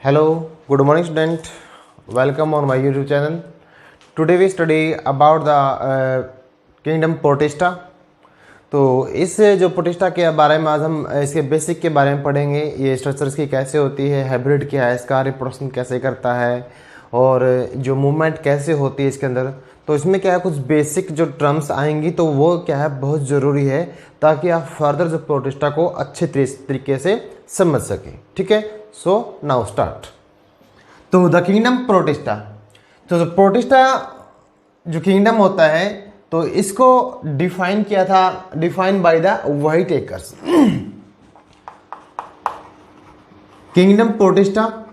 Hello, good morning student. Welcome on my YouTube channel. Today we study about the kingdom Protista. तो इस जो Protista के बारे में आज हम इसके बेसिक के बारे में पढ़ेंगे। ये स्ट्रक्चर्स की कैसे होती है, हाइब्रिड क्या है, इसका रिप्रोडक्शन कैसे करता है और जो मूवमेंट कैसे होती है इसके अंदर। तो इसमें क्या है, कुछ बेसिक जो टर्म्स आएंगी तो वो क्या है बहुत ज़रूरी है ताकि आप फर्दर जो प्रोटिस्टा को अच्छे तरीके से समझ सकें। ठीक है, सो नाउ स्टार्ट। तो द किंगडम प्रोटिस्टा, तो जो प्रोटिस्टा जो किंगडम होता है तो इसको डिफाइन किया था, define by the Whittaker's. Kingdom Protista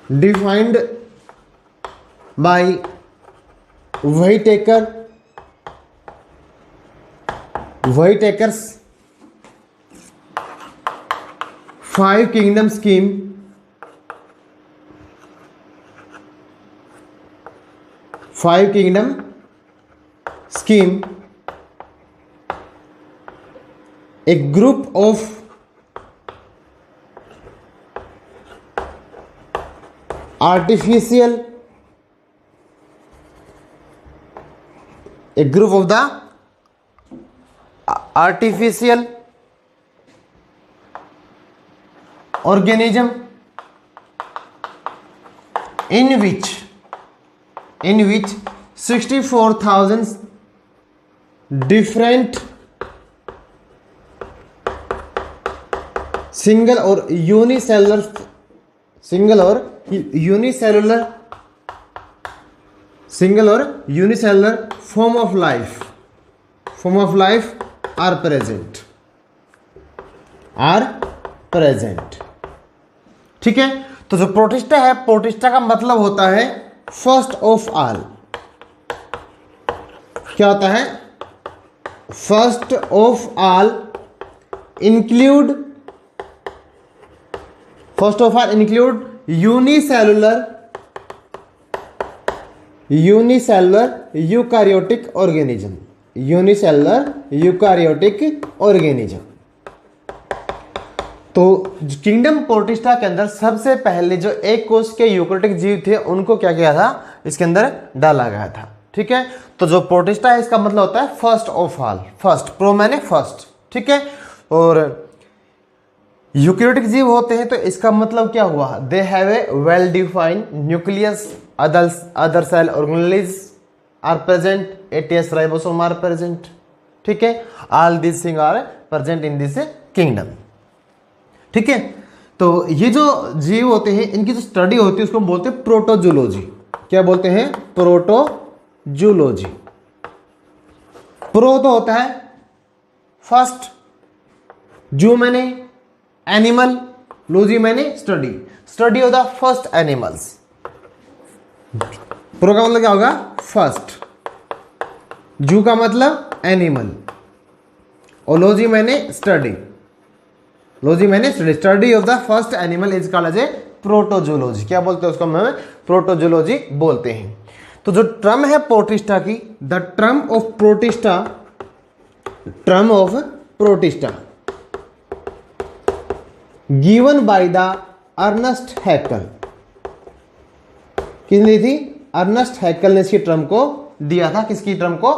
defined by Whittaker's 5 kingdom scheme, a group of artificial, a group of the artificial organism in which 64,000 different single or unicellular form of life are present। ठीक है, तो जो protista है, protista का मतलब होता है first of all. क्या होता है? First of all include unicellular eukaryotic organism. तो किंगडम प्रोटिस्टा के अंदर सबसे पहले जो एक कोष के यूकारियोटिक जीव थे उनको क्या किया था, इसके अंदर डाला गया था। ठीक है, तो जो प्रोटिस्टा है इसका मतलब होता है first of all. First, pro मैंने फर्स्ट। ठीक है, और यूकारियोटिक जीव होते हैं तो इसका मतलब क्या हुआ, they have a well defined nucleus, other cell organelles are present, eighty S ribosome are present. ठीक है, all this thing are present in this kingdom. ठीक है, तो ये जो जीव होते हैं इनकी जो स्टडी होती है उसको बोलते हैं प्रोटोजूलॉजी। क्या बोलते हैं? प्रोटोजूलॉजी। प्रो तो होता है फर्स्ट, जू मैंने एनिमल, लॉजी मैंने study of the first animals. Pro का मतलब क्या होगा? फर्स्ट। जू का मतलब एनिमल और लॉजी मैंने study of the first animal is called as a protozoology. क्या बोलते हैं उसको? हम प्रोटोजूलॉजी बोलते हैं। तो जो टर्म है प्रोटिस्टा की, the term of Protista given by the Ernest Haeckel. किसने दी थी? अर्नेस्ट हैकेल ने इसकी टर्म को दिया था। किसकी टर्म को?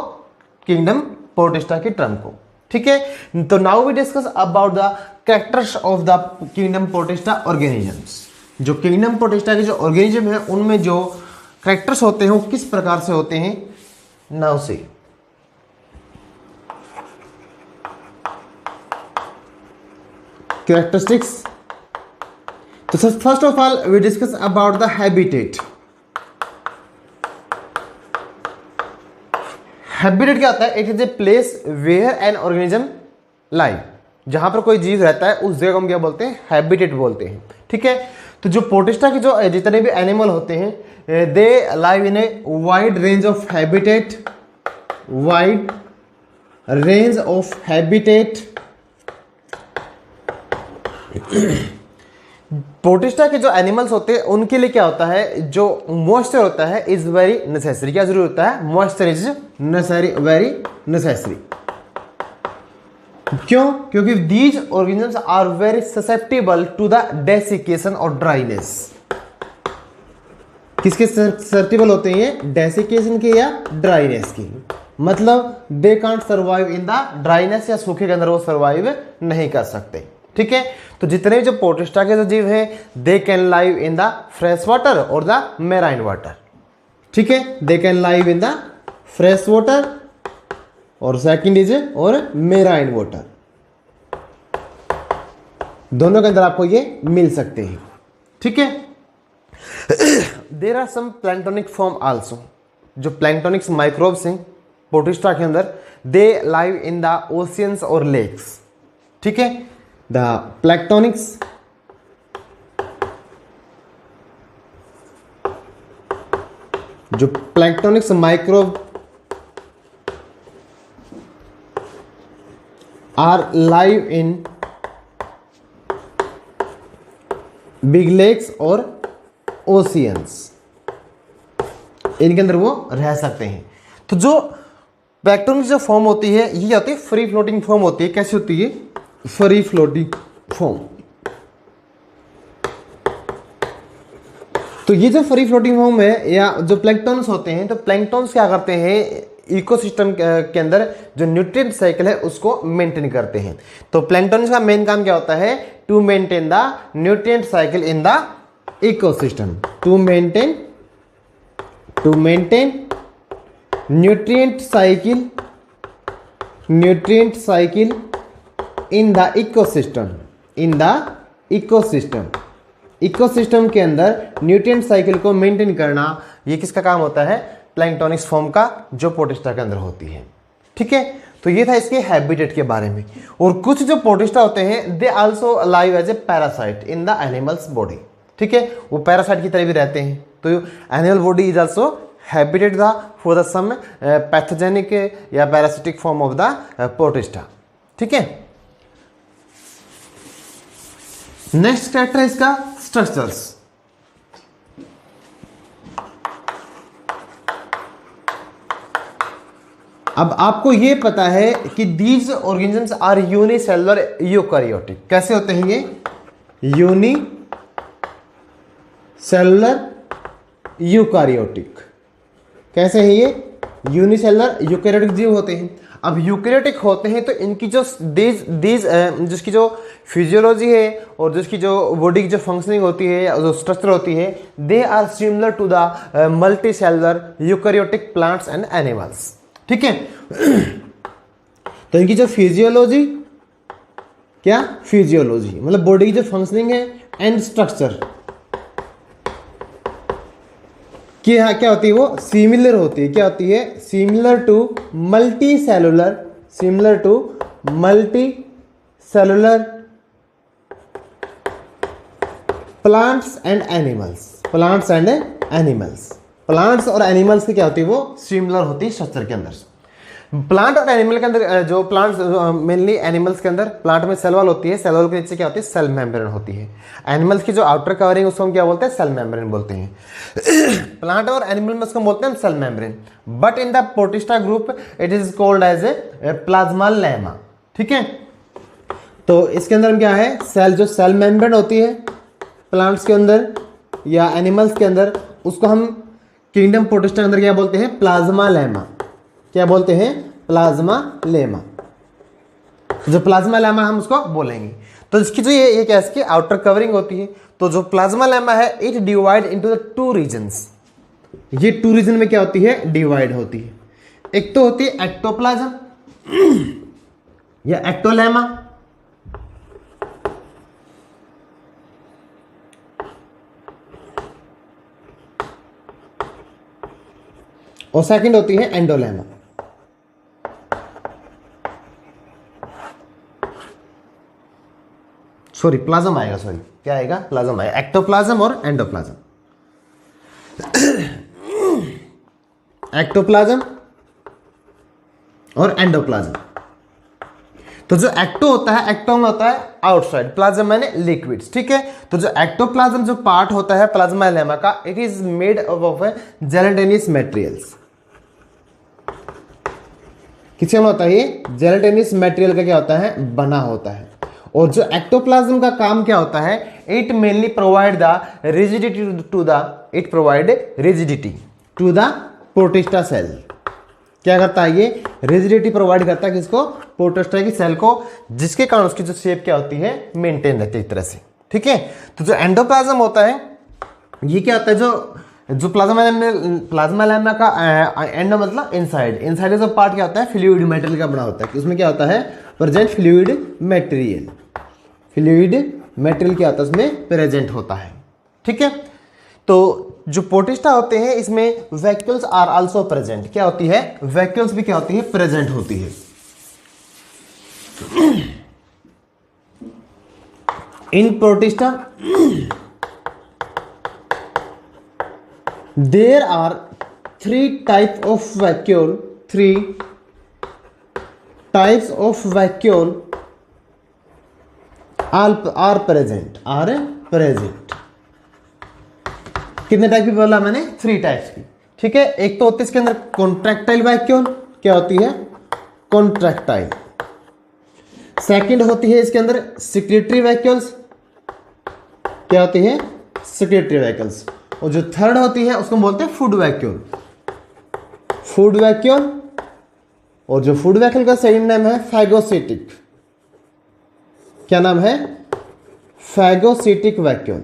किंगडम प्रोटिस्टा की टर्म को। ठीक है, तो now we discuss about the characters of the kingdom Protista organisms. जो किंगडम प्रोटिस्टा के जो ऑर्गेनिज्म है उनमें जो कैरेक्टर्स होते हैं वो किस प्रकार से होते हैं। Now see, characteristics. तो first of all we discuss about the habitat. Habitat क्या होता है? It is a place where an organism live. जहां पर कोई जीव रहता है उस जगह को हम क्या बोलते हैं? हैबिटेट बोलते हैं। ठीक है, तो जो प्रोटिस्टा के जो जितने भी एनिमल होते हैं they live in a wide range of habitat. Protista के जो एनिमल्स होते हैं उनके लिए क्या होता है, जो मॉइस्चर होता है इज वेरी नेसेसरी। क्या जरूरी होता है? Moisture is necessary, very necessary. क्यों? क्योंकि these organisms are very susceptible to the desiccation और ड्राइनेस। किसके ससेप्टेबल होते हैं? डेसिकेशन के या ड्राइनेस की। मतलब they can't survive in the dryness, या सूखे के अंदर वो सर्वाइव नहीं कर सकते। ठीक है, तो जितने भी जो प्रोटिस्टा के जो जीव हैं they can live in the fresh water और द मेराइन वाटर। ठीक है, they can live in the fresh water और सेकंड इज और मेराइन वाटर, दोनों के अंदर आपको ये मिल सकते हैं। ठीक है, there are some planktonic form also, जो प्लैंक्टोनिक्स माइक्रोब्स हैं प्रोटिस्टा के अंदर, they live in the oceans और लेक्स। ठीक है, द प्लैंक्टोनिक्स जो planktonics microbe are live in big lakes और ओशियंस, इनके अंदर वो रह सकते हैं। तो जो प्लैंक्टोनिक जो फॉर्म होती है ये होती है फ्री फ्लोटिंग फॉर्म होती है। कैसी होती है? Free floating form. तो ये जो फ्री फ्लोटिंग फॉर्म है या जो प्लैंक्टन्स होते हैं, तो प्लैंक्टन्स क्या करते हैं? इकोसिस्टम के अंदर जो न्यूट्रिएंट साइकिल है उसको मेंटेन करते हैं। तो प्लैंक्टन्स का मेन काम क्या होता है? To maintain the nutrient cycle in the ecosystem, to maintain nutrient cycle in the ecosystem, ecosystem के अंदर न्यूट्रिएंट साइकिल को मेंटेन करना, ये किसका काम होता है? प्लैंक्टोनिक्स फॉर्म का, जो प्रोटिस्टा के अंदर होती है। ठीक है, तो ये था इसके हैबिटेट के बारे में। और कुछ जो प्रोटिस्टा होते हैं they also live as a parasite in the animals body. ठीक है, वो पैरासाइट की तरह भी रहते हैं। तो animal body is also habitat the for the some pathogenic या parasitic form of the Protista. ठीक है, नेक्स्ट कैरेक्टर है इसका स्ट्रक्चर्स। अब आपको ये पता है कि these organisms are unicellular eukaryotic. कैसे होते हैं ये? Unicellular eukaryotic. कैसे है ये? यूनिसेलुलर यूकैरियोटिक जीव होते हैं। अब यूकैरियोटिक होते हैं तो इनकी जो जिसकी जो फिजियोलॉजी है और जिसकी जो बॉडी की जो फंक्शनिंग होती है या जो स्ट्रक्चर होती है, they are similar to the multi cellular eukaryotic plants and animals. ठीक है, तो इनकी जो फिजियोलॉजी, क्या फिजियोलॉजी मतलब बॉडी की जो फंक्शनिंग है एंड स्ट्रक्चर क्या होती है? वो सिमिलर होती है। क्या होती है? Similar to multi cellular plants and animals. Plants और एनिमल्स की क्या होती है? वो सिमिलर होती है स्ट्रक्चर के अंदर। प्लांट और एनिमल के अंदर जो प्लांट्स मेनली एनिमल्स के अंदर प्लांट में सेल वॉल होती है, सेल वॉल के नीचे क्या होती है? सेल मेम्ब्रेन होती है। एनिमल्स की जो आउटर कवरिंग उसको हम क्या बोलते हैं? सेल मेम्ब्रेन बोलते हैं। प्लांट और एनिमल में उसको बोलते हैं cell membrane, but in the Protista group it is called as a plasmalemma. ठीक है, तो इसके अंदर क्या है? सेल, जो सेल मेम्ब्रेन होती है प्लांट्स के अंदर या एनिमल्स के अंदर, उसको हम किंगडम प्रोटिस्टा के अंदर क्या बोलते हैं? Plasma lemma. क्या बोलते हैं? Plasma lemma. जो प्लाज्मा लेमा हम उसको बोलेंगे। तो इसकी जो ये क्या, इसकी आउटर कवरिंग होती है। तो जो प्लाज्मा लेमा है it divide into the two reasons. ये टू रीजन में क्या होती है? डिवाइड होती है। एक तो होती है एक्टोप्लाज्म या एक्टोलेमा, और सेकंड होती है एंडोलेमा। सॉरी, प्लाज्म आएगा, सॉरी क्या आएगा? प्लाज्म आएगा। एक्टोप्लाज्म और एंडोप्लाज्म। एक्टोप्लाज्म और एंडोप्लाज्म। तो जो एक्टो होता है, एक्टो में होता है आउटसाइड, प्लाज्म मैंने लिक्विड्स। ठीक है, तो जो एक्टोप्लाज्म जो पार्ट होता है प्लाज्मा लेमा का, it is made of gelatinous materials. किसका होता है, ये जेलेटिनस मटेरियल का क्या होता है, बना होता है। और जो एक्टोप्लाज्म का काम क्या होता है, it mainly provide the rigidity to the, it provide rigidity to the Protista cell. क्या करता है, ये रिजिडिटी प्रोवाइड करता है किसको, प्रोटिस्टा की सेल को, जिसके कारण उसकी जो शेप क्या होती है, मेंटेन रहती है एक तरह से। ठीक है, तो जो एंडोप्लाज्म होता है ये क्या होता है, जो प्लाज्मा लैमिना का एंड मतलब इनसाइड, इनसाइड जो पार्ट क्या होता है, फ्लूइड मटेरियल का बना होता है। उसमें क्या होता है, present fluid material, fluid material क्या होता है उसमें प्रेजेंट होता है। ठीक है, तो जो प्रोटिस्टा होते हैं इसमें वैक्यूल्स आर आल्सो प्रेजेंट, क्या होती है, वैक्यूल्स भी क्या होती है, प्रेजेंट होती है। इन protista there are three types of vacuole, three types of vacuole are present, are present। कितने टाइप की बोला मैंने, 3 टाइप्स की। ठीक है, एक तो होती है इसके अंदर कॉन्ट्रैक्टाइल वैक्यूल, क्या होती है, कॉन्ट्रैक्टाइल। सेकंड होती है इसके अंदर सिक्रेटरी वैक्यूल्स, क्या होती है, सिक्रेटरी वैक्यूल्स। और जो थर्ड होती है उसको बोलते हैं फूड वैक्यूल, फूड वैक्यूल। और जो फूड वैक्यूल का सही नाम है फैगोसिटिक, क्या नाम है, फैगोसिटिक वैक्यूल।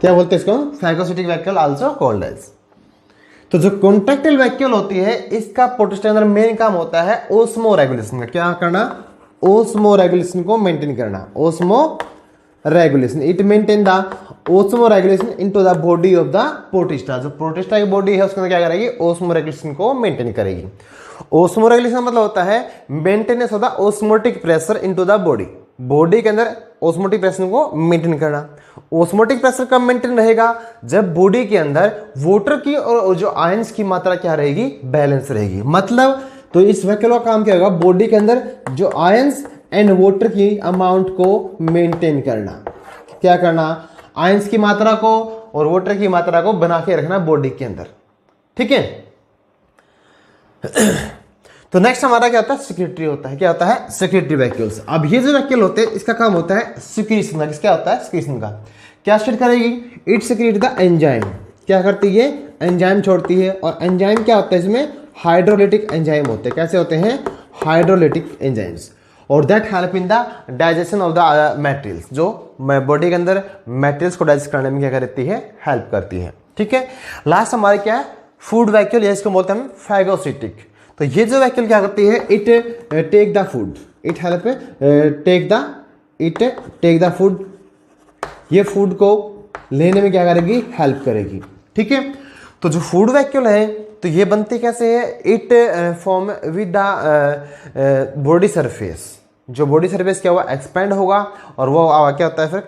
क्या बोलते हैं इसको, phagocytic vacuole also called as. तो जो कॉन्ट्रैक्टाइल वैक्यूल होती है इसका प्रोटिस्टा अंदर मेन काम होता है ओस्मो रेगुलेशन का, क्या करना, ओस्मो रेगुलेशन को मेंटेन करना, osmo regulation. It maintain the osmo regulation into the body of the Protista. जो प्रोटिस्टा की बॉडी है उसके अंदर क्या करेगी, ओस्मो रेगुलेशन को मेंटेन करेगी। ओस्मो रेगुलेशन मतलब होता है maintenance of the osmotic pressure into the body, body के अंदर ओस्मोटिक प्रेशर को मेंटेन करना। ओस्मोटिक प्रेशर कब मेंटेन रहेगा, जब बॉडी के अंदर वाटर की और जो आयंस की मात्रा क्या रहेगी, बैलेंस रहेगी। मतलब तो इस वैक्यूल का काम क्या होगा, बॉडी के अंदर जो आयंस एंड वाटर की अमाउंट को मेंटेन करना, क्या करना, आयंस की मात्रा को और वाटर की मात्रा को बना के रखना बॉडी के अंदर। ठीक है, तो नेक्स्ट हमारा क्या होता है, सिक्रेटरी होता है, क्या होता है, सिक्रेटरी वैक्यूल्स। अब ये जो वैक्यूल होते हैं इसका काम होता है सिक्रीशन का, क्या होता है, सिक्रीशन का। क्या सिक्रेट करेगी, इट सिक्रेट द एंजाइम, क्या करती है, एंजाइम छोड़ती है। और एंजाइम क्या होता है, इसमें हाइड्रोलिटिक एंजाइम होते हैं। कैसे होते हैं, हाइड्रोलिटिक एंजाइम्स। और that help in the digestion of the materials, जो बॉडी के अंदर मटेरियल्स को डाइजेस्ट करने में क्या करती है, हेल्प करती है। ठीक है, लास्ट हमारे क्या है, फूड वैक्यूल, इसको बोलते हैं फैगोसिटिक। तो ये जो वैक्यूल क्या करती है, it take the food, it help take the food, ये फूड को लेने में क्या करेगी, हेल्प करेगी। ठीक है, तो जो फूड वैक्यूल है तो ये बनती कैसे है, it form with the body surface. जो बॉडी सरफेस क्या हुआ, एक्सपेंड होगा और वो क्या होता है फिर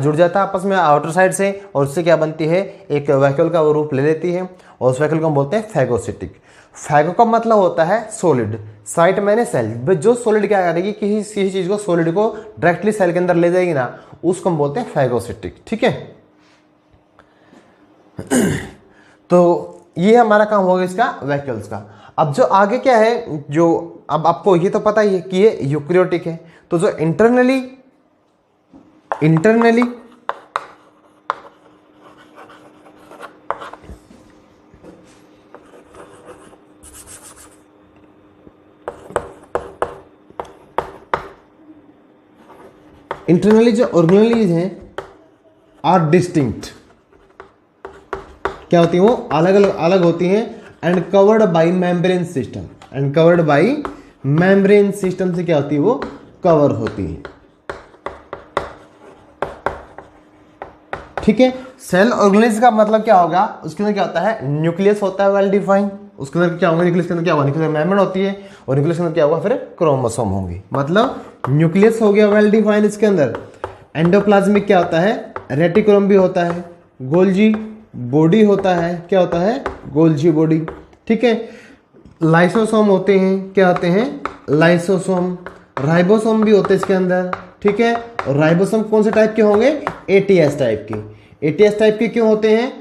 जुड़ जाता है आपस में आउटर साइड से, और उससे क्या बनती है, एक वैक्यूल का वो रूप ले लेती है। और उस वैक्यूल को हम बोलते हैं फैगोसिटिक। फैगो का मतलब होता है सॉलिड, साइट मैंने सेल, जो सॉलिड क्या करेगी, किसी चीज को, सॉलिड को डायरेक्टली सेल के अंदर ले जाएगी ना, उसको हम बोलते हैं फैगोसिटिक। ठीक है, तो ये हमारा काम होगा इसका वैक्यूल्स का। अब जो आगे क्या है, जो अब आपको ये तो पता ही है कि ये यूकैरियोटिक है। तो जो इंटरनली इंटरनली जो ऑर्गेनेलीज हैं आर डिस्टिंक्ट, क्या होती है, वो अलग होती हैं। And covered by membrane system, and covered by membrane system से क्या होती है, वो कवर होती है। ठीक है, सेल ऑर्गेनेलिज्म का मतलब क्या होगा, उसके अंदर क्या होता है, न्यूक्लियस होता है वेल डिफाइंड। उसके अंदर क्या होगा, न्यूक्लियस के अंदर क्या होगा, न्यूक्लियर मेम्ब्रेन होती है, और न्यूक्लियस के अंदर क्या होगा, फिर क्रोमोसोम होंगे। मतलब न्यूक्लियस हो गया वेल डिफाइंड इसके अंदर। एंडोप्लाज्मिक क्या होता है, रेटिकुलम भी होता है, गोल्जी बॉडी होता है, क्या होता है, गोल्जी बॉडी। ठीक है, लाइसोसोम होते हैं, क्या होते हैं, लाइसोसोम। राइबोसोम भी होते हैं इसके अंदर। ठीक है, और राइबोसोम कौन से टाइप के होंगे, एटीएस टाइप के। एटीएस टाइप के क्यों होते हैं,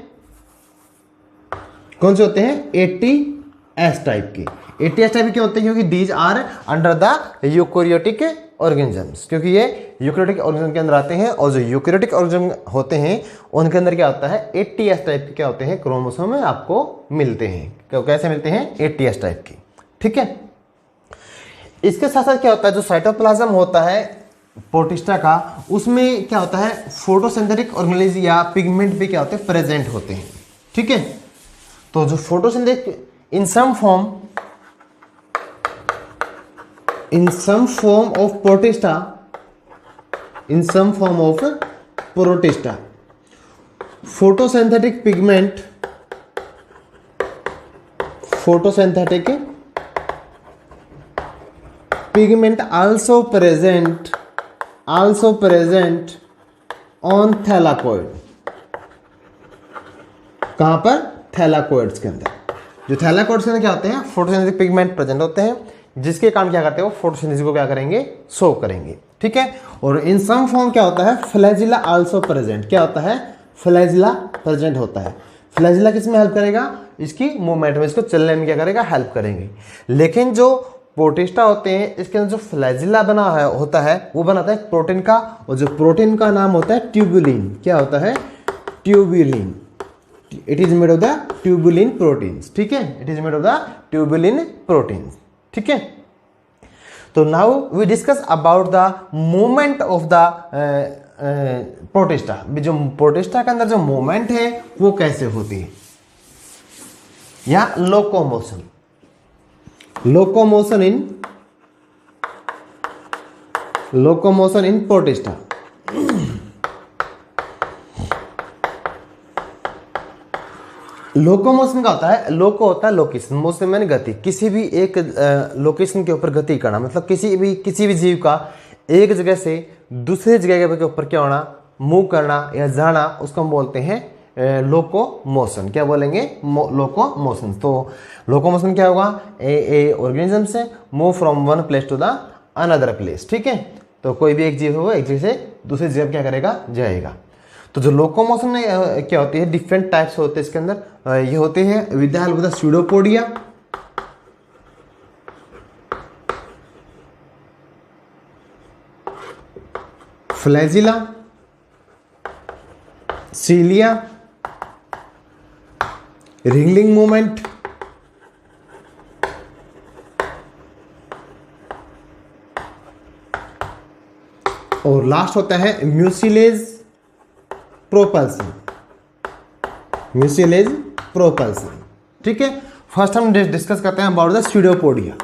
कौन से होते हैं, एटीएस टाइप के। ATS टाइप क्यों होते हैं? क्योंकि these are under the eukaryotic organisms, क्योंकि ये यूकोरियोटिक ऑर्गेनिज्म के अंदर आते हैं, और जो यूकोरियोटिक ऑर्गेनिज्म होते हैं उनके अंदर क्या होता है? ATS टाइप के क्या होते हैं? क्रोमोसोम आपको मिलते हैं। कैसे मिलते हैं? ATS टाइप की। ठीक है, इसके साथ साथ क्या होता है? जो साइटोप्लाज्म होता है प्रोटिस्टा का, उसमें क्या होता है? फोटोसिंथेटिक ऑर्गेनेलिज या पिगमेंट भी क्या होते हैं? प्रेजेंट होते हैं। ठीक है, तो जो photosynthetic in some form of Protista, photosynthetic pigment, also present on thylakoid। कहां पर? थैलाकोइड्स के अंदर। जो थैलाकोइड्स के अंदर क्या होते हैं? फोटोसिंथेटिक पिगमेंट प्रेजेंट होते हैं, जिसके कारण क्या करते हैं? वो फोटोसिंथेसिस को क्या करेंगे? शो करेंगे। ठीक है, और इन सम फॉर्म क्या होता है? Flagella also present. क्या होता है? फ्लैजिला प्रेजेंट होता है। फ्लैजिला किस में हेल्प करेगा? इसकी मूवमेंट में, इसको चलने में क्या करेगा? हेल्प करेंगे। लेकिन जो प्रोटिस्टा होते हैं, इसके अंदर जो फ्लैजिला बना है होता है, वो बनाता है प्रोटीन का, और जो प्रोटीन का नाम होता है ट्यूबुलिन। क्या होता है? Tubulin. It is made of the tubulin proteins. ठीक है, it is made of the tubulin proteins. ठीक है, तो now we discuss about the movement of the Protista. जो प्रोटिस्टा के अंदर जो मूवमेंट है वो कैसे होती है, या लोकोमोशन। लोकोमोशन इन प्रोटिस्टा। लोकोमोशन का होता है, लोको होता है लोकेशन, मोशन मैंने गति, किसी भी एक लोकेशन के ऊपर गति करना, मतलब किसी भी जीव का एक जगह से दूसरे जगह के ऊपर क्या होना? मूव करना या जाना, उसको हम बोलते हैं लोकोमोशन। क्या बोलेंगे? लोकोमोशन। तो लोकोमोशन क्या होगा? ए ऑर्गेनिज्म से move from one place to the another place. ठीक है, तो कोई भी एक जीव हो, एक जगह से दूसरी जगह क्या करेगा? जाएगा। तो जो लोकोमोशन क्या होती है? डिफरेंट टाइप्स होते हैं इसके अंदर। ये होते हैं with the help of the pseudopodia, flagella, cilia, wriggling movement, और लास्ट होता है म्यूसिलेज प्रोपल्सन। ठीक है, फर्स्ट हम डिस्कस करते हैं अबाउट द स्यूडोपोडिया।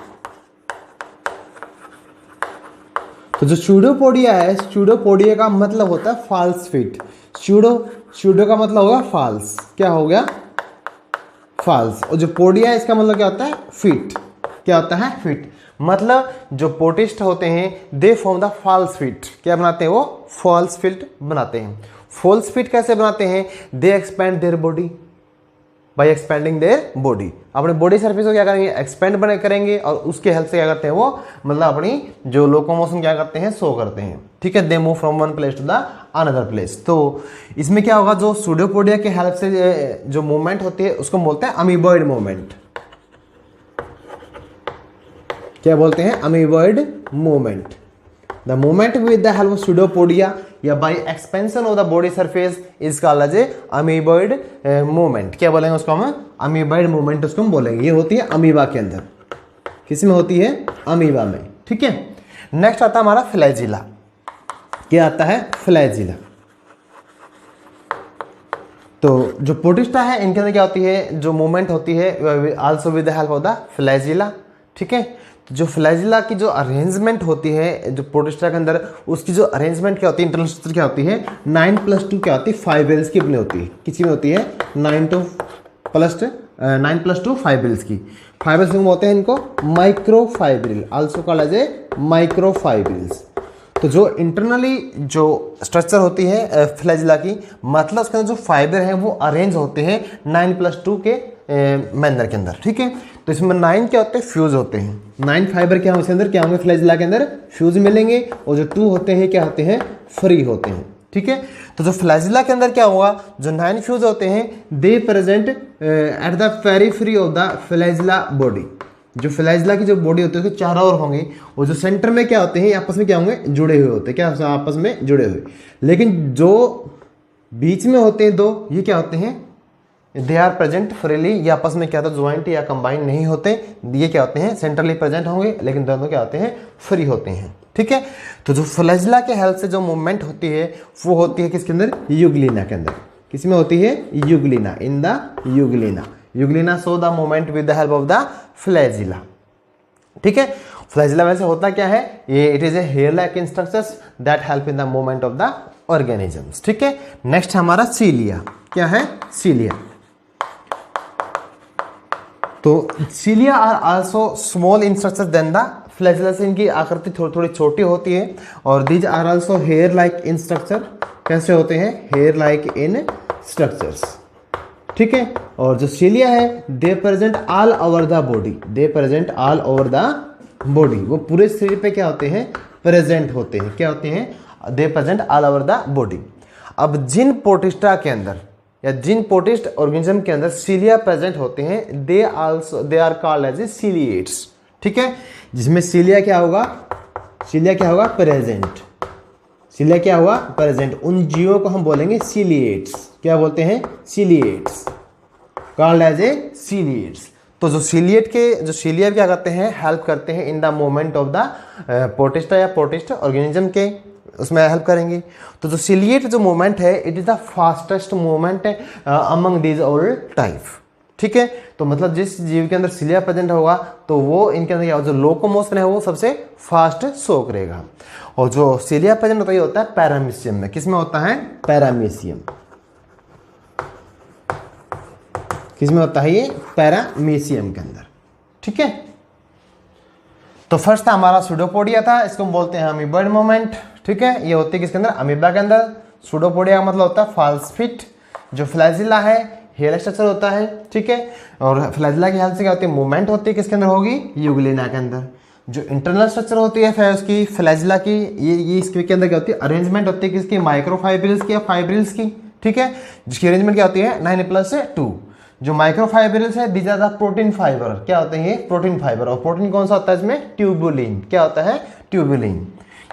तो जो स्यूडोपोडिया है, स्यूडोपोडिया का मतलब होता है फॉल्स फीट। स्यूडो का मतलब होगा फॉल्स। क्या हो गया? फॉल्स। और जो पोडिया है, इसका मतलब क्या होता है? फीट। क्या होता है? फीट। मतलब जो पोटिस्ट होते हैं, they form the false feet. क्या बनाते हैं? वो फॉल्स फीट बनाते हैं। फॉल्स फीट कैसे बनाते हैं? They expand their body by expanding their body. अपने बॉडी सरफेस को क्या करेंगे? एक्सपेंड करेंगे, और उसके हेल्प से क्या करते हैं? वो मतलब अपनी जो लोकोमोशन क्या करते हैं? शो करते हैं। ठीक है, they move from one place to the another place. तो इसमें क्या होगा? जो स्यूडोपोडिया के हेल्प से जो मूवमेंट होती है, उसको बोलते हैं अमीबॉइड मूवमेंट। क्या बोलते हैं? Amoeboid movement. The movement with the help of pseudopodia या by expansion of the body surface is called as a amoeboid movement. क्या बोलेंगे उसको हम? अमीबॉइड मूवमेंट उसको हम बोलेंगे। ये होती है अमीबा के अंदर। किस में होती है? अमीबा में। ठीक है, नेक्स्ट आता है हमारा फ्लैजिला। क्या आता है? फ्लैजिला। तो जो प्रोटिस्टा है, इनके अंदर क्या होती है? जो मूवमेंट होती है also with the help of the flagella. ठीक है, जो फ्लैजिला की जो अरेंजमेंट होती है जो प्रोटिस्टा के अंदर, उसकी जो अरेंजमेंट क्या होती है? इंटरनल स्ट्रक्चर क्या होती है? 9+2 क्या होती है? फाइब्रिल्स की बनी होती है। किसकी में होती है? 9+2 फाइब्रिल्स की। फाइब्रिल्स बोलते हैं इनको microfibril, also called as a microfibrils. तो जो इंटरनली जो स्ट्रक्चर होती है फ्लैजिला की, मतलब उसके अंदर जो फाइबर हैं वो अरेंज होते हैं 9+2 के मैनर के अंदर। ठीक है, तो इसमें 9 क्या होते हैं? फ्यूज होते हैं। 9 फाइबर क्या होंगे इसके अंदर? क्या होंगे? फ्लैजिला के अंदर फ्यूज मिलेंगे, और जो 2 होते हैं क्या होते हैं? फ्री होते हैं। ठीक है, तो जो फ्लैजिला के अंदर क्या हुआ? जो 9 फ्यूज होते हैं, दे present at the periphery of the flagella body. जो फ्लैजिला की जो बॉडी होती है उसके चारों ओर होंगे, और जो सेंटर में क्या होते हैं, आपस में क्या होंगे, जुड़े हुए होते हैं, क्या आपस में जुड़े हुए। लेकिन जो बीच में होते हैं दो, ये क्या होते हैं, दे आर प्रेजेंट फ्रीली, ये आपस में क्या होता है, ज्वाइंट या कंबाइन नहीं होते, ये क्या होते हैं, सेंट्रली प्रेजेंट होंगे, लेकिन दोनों क्या होते हैं, फ्री होते हैं। ठीक है, तो जो फ्लैजिला के हेल्प से जो मूवमेंट होती है वो होती है किसके अंदर, यूग्लिना के अंदर। किसमें होती है, euglena, in the euglena. Euglena show the movement with the help of the flagella. ठीक है, फ्लैजिला वैसे होता क्या है, ये it is a hair like structures that help in the movement of the organisms. ठीक है, नेक्स्ट हमारा सीलिया, क्या है, सीलिया। तो cilia are also small in structure than the flagella, से इनकी आकृति थोड़ी थोड़ी छोटी होती है, और these are also hair like in structure. कैसे होते हैं, हेयर लाइक इन स्ट्रक्चर्स। ठीक है, और जो सीलिया है दे present all over the body, they present all over the body, वो पूरे शरीर पे क्या होते हैं, प्रेजेंट होते हैं, क्या होते हैं, दे present all over the body. अब जिन प्रोटिस्टा के अंदर या जिन प्रोटिस्ट ऑर्गेनिज्म के अंदर सीलिया प्रेजेंट होते हैं, they are called as a ciliates. ठीक है, जिसमें सीलिया क्या होगा, सीलिया क्या होगा, प्रेजेंट। सीलिया क्या हुआ, प्रेजेंट। उन जीवों को हम बोलेंगे सीलिएट्स। क्या बोलते हैं, सीलिएट्स, कॉल्ड एज ए सीलिएट्स। तो जो सीलिएट के जो सीलिया क्या करते हैं, हेल्प करते हैं इन the movement of the protista या प्रोटिस्ट ऑर्गेनिज्म के, उसमें हेल्प करेंगी। तो जो सीलिएट जो मूवमेंट है, it is the fastest movement among these all type. ठीक है, तो मतलब जिस जीव के अंदर सीलिया प्रेजेंट होगा तो वो इनके अंदर क्या, जो लोकोमोशन है वो सबसे फास्ट शो करेगा। और जो सीलिया प्रेजेंट होता है, ये होता है पैरामीशियम में। किसमें होता है, पैरामीशियम। किसमें होता है ये, पैरामीशियम के अंदर। ठीक है, तो फर्स्ट था हमारा सूडोपोडिया था, इसको हम बोलते हैं अमीबॉइड मूवमेंट। ठीक है, ये होती है किसके अंदर, अमीबा के अंदर। सूडोपोडिया का मतलब होता है फॉल्स फिट। जो फ्लैजिला है हेयर स्ट्रक्चर होता है। ठीक है, और फ्लैजिला की हेल्प से क्या होती है, मूवमेंट होती है, किसके अंदर होगी, यूग्लिना के अंदर। जो इंटरनल स्ट्रक्चर होती है फिर उसकी फ्लैजिला की, ये इसके अंदर क्या होती है, अरेंजमेंट होती है किसकी, माइक्रोफाइब्रिल्स की या फाइब्रिल्स की। ठीक है, जिसकी अरेंजमेंट क्या होती है, 9+2। जो माइक्रोफाइब्रिल्स है these are the protein fiber. क्या होते हैं ये, प्रोटीन फाइबर। और प्रोटीन कौन सा होता है इसमें, ट्यूबुलिन। क्या होता है, ट्यूबुलिन।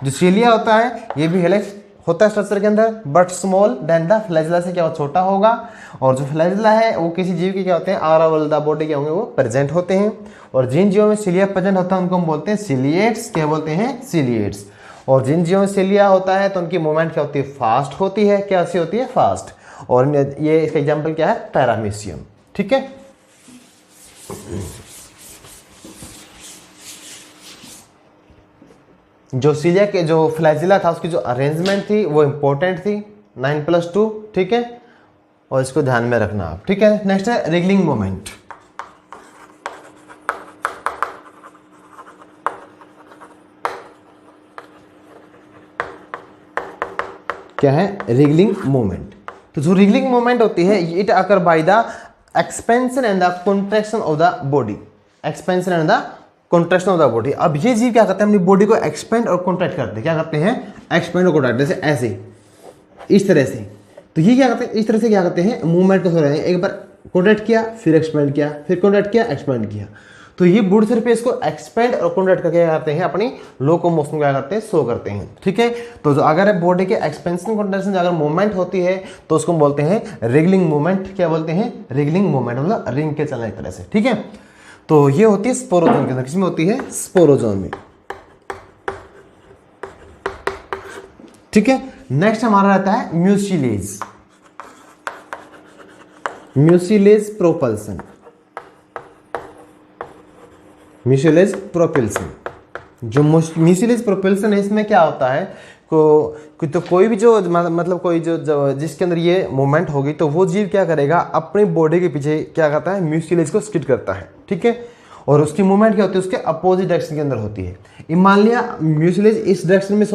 जो सीलिया होता है ये भी हेलिक्स होता है स्ट्रक्चर के अंदर, but small than the flagella, से क्या छोटा होगा। और जो फ्लैजिला है वो किसी जीव के क्या होते हैं, ऑल ओवर द बॉडी के होंगे, वो प्रेजेंट होते हैं। और जिन जीवों में सीलिया प्रेजेंट होता है उनको हम बोलते हैं सीलिएट्स। क्या बोलते हैं, सीलिएट्स। और जिन जीवों में सीलिया होता है तो उनकी मूवमेंट क्या होती है, फास्ट होती है। क्या सी होती है, फास्ट। और ये इसका एग्जाम्पल क्या है, पैरामीशियम। ठीक है, जो सीलिया के जो फ्लैजिला था उसकी जो अरेंजमेंट थी वो इंपॉर्टेंट थी, 9+2। ठीक है, और इसको ध्यान में रखना आप। ठीक है, नेक्स्ट है रिगलिंग मोमेंट। क्या है, रिगलिंग मोमेंट। तो जो रिगलिंग मोमेंट होती है, it occur by the expansion and the contraction of the body. Expansion and the contraction of the body. अब ये जीव क्या करते हैं, अपनी बॉडी को एक्सपेंड और कॉन्ट्रैक्ट करते हैं। क्या करते हैं, एक्सपेंड और कॉन्ट्रैक्ट, जैसे ऐसे, इस तरह से। तो ये क्या करते हैं, इस तरह से क्या करते हैं, मूवमेंट को हो रहे हैं। एक बार कॉन्ट्रैक्ट किया, फिर एक्सपेंड किया, फिर कॉन्ट्रैक्ट किया, एक्सपेंड किया। तो ये बूढ़ सिर पे इसको एक्सपेंड और कॉन्ट्रैक्ट करके क्या करते हैं, अपनी लोकोमोशन क्या करते हैं, शो करते हैं। ठीक है, तो जो अगर बॉडी के एक्सपेंशन कॉन्ट्रैक्शन अगर मूवमेंट होती है तो उसको बोलते हैं रिगलिंग मूवमेंट। क्या बोलते हैं, रिगलिंग मूवमेंट, मतलब रिंग के चलने की तरह से। ठीक है, तो ये होती है स्पोरोजोन के अंदर। किसमें होती है, स्पोरोजोन में। ठीक है, नेक्स्ट हमारा रहता है mucilage. Mucilage propulsion. Mucilage propulsion, जो म्यूसिलेज प्रोपल्सन है, इसमें क्या होता है तो कोई भी जो मतलब कोई जो जिसके अंदर ये मूवमेंट होगी तो वो जीव क्या करेगा, अपनी बॉडी के पीछे क्या करता है, म्यूसिलेज को स्किड करता है। ठीक है, और उसकी मूवमेंट क्या होती है, उसके अपोजिट डायरेक्शन के अंदर होती है। मान लिया म्यूसिलेज इस डायरेक्शन में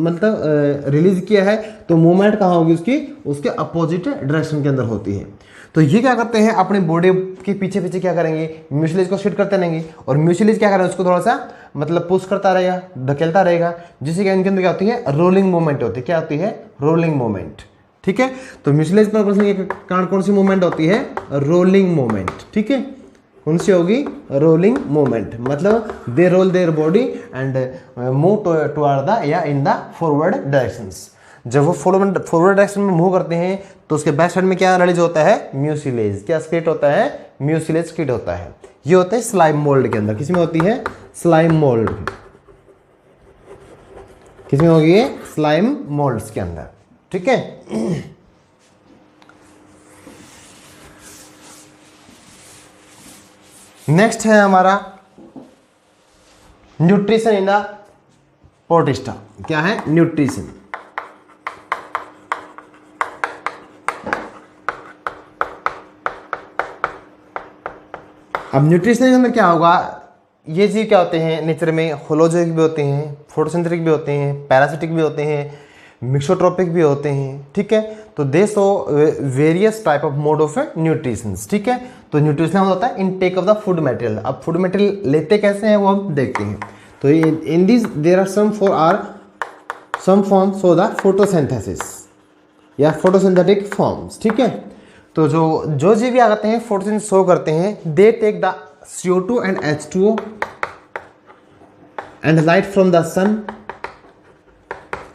मतलब रिलीज किया है, तो मूवमेंट कहाँ होगी उसकी, उसके अपोजिट डायरेक्शन के अंदर होती है। तो ये क्या करते हैं, अपनी बॉडी के पीछे पीछे क्या करेंगे, म्यूसिलेज को शिफ्ट करते रहेंगे। और म्यूसिलेज क्या करेंगे, उसको थोड़ा सा मतलब पुश करता रहेगा, धकेलता रहेगा, जिससे कि इनके अंदर क्या होती है, रोलिंग मूवमेंट होती है। क्या होती है, रोलिंग मूवमेंट। ठीक है, तो म्यूसिलेज प्रोपल्सन के कारण कौन सी मूवमेंट होती है, रोलिंग मूवमेंट। ठीक है, कौन सी होगी? रोलिंग मूवमेंट, मतलब they roll their body and move toward the या इन द फॉरवर्ड डायरेक्शंस। जब वो फॉरवर्ड डायरेक्शन में मूव करते हैं तो उसके बैक साइड में क्या रिलीज होता है? म्यूसिलेज। क्या क्रिएट होता है? म्यूसिलेज क्रिएट होता है। ये होता है स्लाइम मोल्ड के अंदर। किसमें होती है? Slime mould. किसमें होगी ये? स्लाइम मोल्ड्स के अंदर। ठीक है। नेक्स्ट है हमारा न्यूट्रिशन इन द प्रोटिस्टा। क्या है? न्यूट्रिशन। अब न्यूट्रिशन के अंदर क्या होगा? ये जीव क्या होते हैं नेचर में? होलोजोइक भी होते हैं, फोटोसिंथेटिक भी होते हैं, पैरासिटिक भी होते हैं, मिक्सोट्रोपिक भी होते हैं। ठीक है, तो they show various type of mode of nutrition. ठीक है, तो न्यूट्रिशन होता है intake of the food material. अब फूड मटेरियल लेते कैसे हैं वो हम देखते हैं। तो in this there are some forms for the photosynthesis या फोटोसिंथेटिक फॉर्म्स। ठीक है, तो जो जीव क्या करते हैं? फोटोसिंथेसिस शो करते हैं। They take the CO2 and H2O and light from the sun.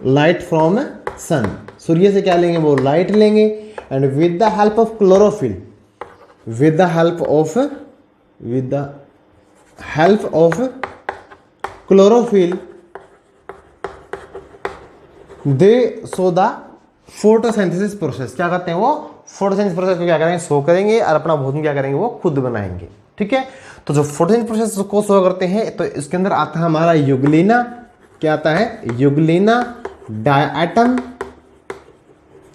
Light from sun, सूर्य से क्या लेंगे? वो लाइट लेंगे and with the help of chlorophyll, with the help of chlorophyll they show the photosynthesis process. क्या करते हैं वो? फोटोसिंथेसिस प्रोसेस को क्या करेंगे? शो करेंगे और अपना भोजन क्या करेंगे? वो खुद बनाएंगे। ठीक है, तो जो फोटोसिंथेसिस प्रोसेस को शो करते हैं तो इसके अंदर आता है हमारा यूग्लिना। क्या आता है? Euglena, diatom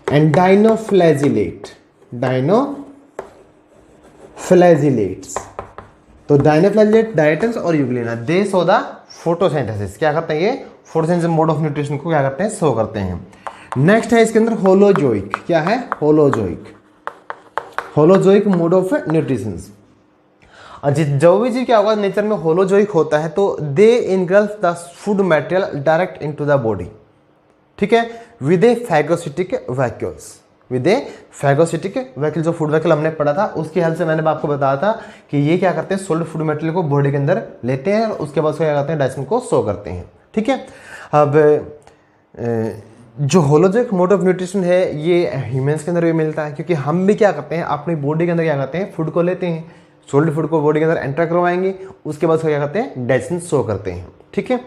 and dinoflagellates. तो डाइनोफ्लैजिलेट, डायटम्स और Euglena they show the photosynthesis. क्या करते हैं ये? फोटोसिंथेसिस मोड ऑफ न्यूट्रिशन को क्या करते हैं? शो करते हैं। नेक्स्ट है इसके अंदर होलोजोइक। क्या है? Holozoic mode of nutrition. जो भी चीज क्या होगा नेचर में होलोजोइक होता है तो they engulf the food material direct into the body. ठीक है, विद ए फैगोसिटिक वैक्यूल्स। जो फूड वैक्यूल हमने पढ़ा था उसकी हेल्प से मैंने आपको बताया था कि ये क्या करते हैं? सोल्ड फूड मटेरियल को बॉडी के अंदर लेते हैं और उसके बाद क्या करते हैं? डाइजेशन को शो करते हैं। ठीक है, अब जो होलोजोइक मोड ऑफ न्यूट्रिशन है ये ह्यूमंस के अंदर भी मिलता है, क्योंकि हम भी क्या करते हैं? अपनी बॉडी के अंदर क्या करते हैं? फूड को लेते हैं, सोल्ड फूड को बॉडी के अंदर एंटर करवाएंगे, उसके बाद क्या करते हैं? डाइजेशन शो करते हैं। ठीक है,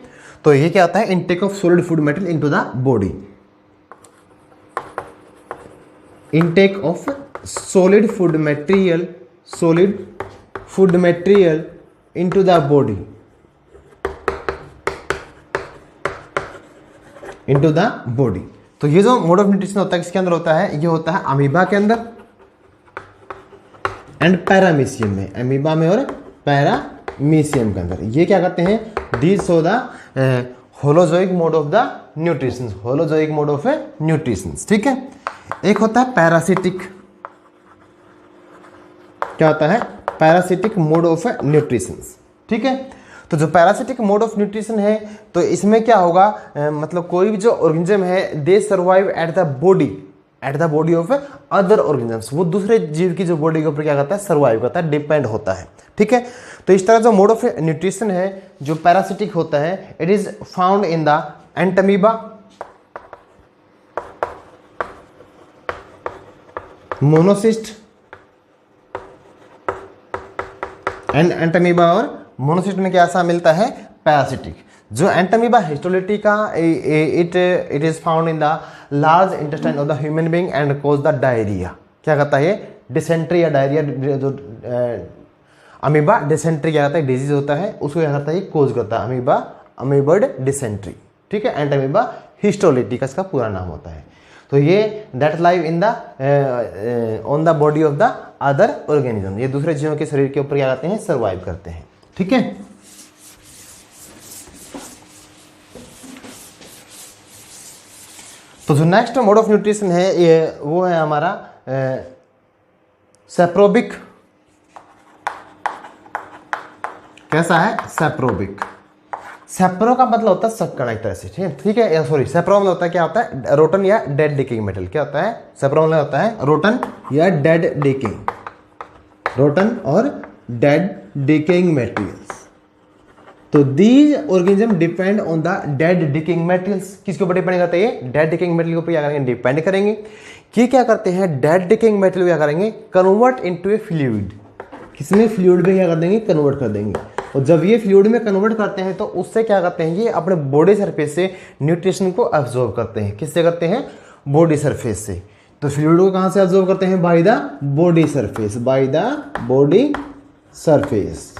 तो ये क्या आता है? Intake of solid food material into the body. Intake of solid food material into the body, into the body. तो ये जो मोड ऑफ न्यूट्रिशन होता है किसके अंदर होता है? ये होता है अमीबा के अंदर एंड पैरामीशियम में। अमीबा में और पैरामीशियम के अंदर ये क्या करते हैं? These show the holozoic mode of the nutrition. ठीक है, एक होता है पैरासिटिक। क्या होता है? Parasitic mode of nutrition. ठीक है, तो जो पैरासिटिक मोड ऑफ न्यूट्रिशन है तो इसमें क्या होगा? मतलब कोई भी जो ऑर्गेनिज्म है दे survive at the body of other organisms. वो दूसरे जीव की जो बॉडी के ऊपर क्या करता है? सर्वाइव करता है, डिपेंड होता है। ठीक है, तो इस तरह जो मोड ऑफ न्यूट्रिशन है जो पैरासिटिक होता है, it is found in the Entamoeba, Monocystis and Entamoeba. और मोनोसिस्ट में क्या सा मिलता है? पैरासिटिक। जो एंटमीबा हिस्टोलिटी का it is found in the large intestine of the human being and cause the diarrhoea. क्या कहता है? डिसेंट्री या डायरिया। जो अमीबा डिसेंट्री क्या कहता है? डिजीज होता है, उसको क्या करता है? कोज करता है अमीबॉइड डिसेंट्री। ठीक है, एंटमीबा हिस्टोलिटी का इसका पूरा नाम होता है। तो ये that live in the on the body of the other organism. ये दूसरे जीवों के शरीर के ऊपर क्या करते हैं? सर्वाइव करते हैं। ठीक है, तो जो नेक्स्ट मोड ऑफ न्यूट्रिशन है ये वो है हमारा सेप्रोबिक। कैसा है? सेप्रोबिक। सेप्रो का मतलब होता है सकना एक तरह से। ठीक है, सॉरी, सेप्रो मतलब होता है क्या होता है? रोटन या डेड डिकेइंग मेटल। क्या होता है? सेप्रो मतलब होता है रोटन या डेड डिकेइंग, रोटन और डेड डिकेइंग मटेरियल्स। तो these organism depend on the dead decaying materials. किसके ऊपर डिपेंड करते हैं? डेड डिकेइंग मटेरियल के ऊपर क्या करेंगे? डिपेंड करेंगे। कि क्या करते हैं? डेड डिकेइंग मटेरियल क्या करेंगे? कन्वर्ट इनटू ए फ्लूइड। किसमें? फ्लूइड में क्या कर देंगे? कन्वर्ट कर देंगे। और जब ये फ्लूइड में कन्वर्ट करते हैं तो उससे क्या करते हैं? ये अपने बॉडी सरफेस से न्यूट्रिशन को एब्जॉर्ब करते हैं। किससे करते हैं? बॉडी सरफेस से। तो फ्लूइड को कहां से एब्जॉर्ब करते हैं? By the body surface, by the body surface.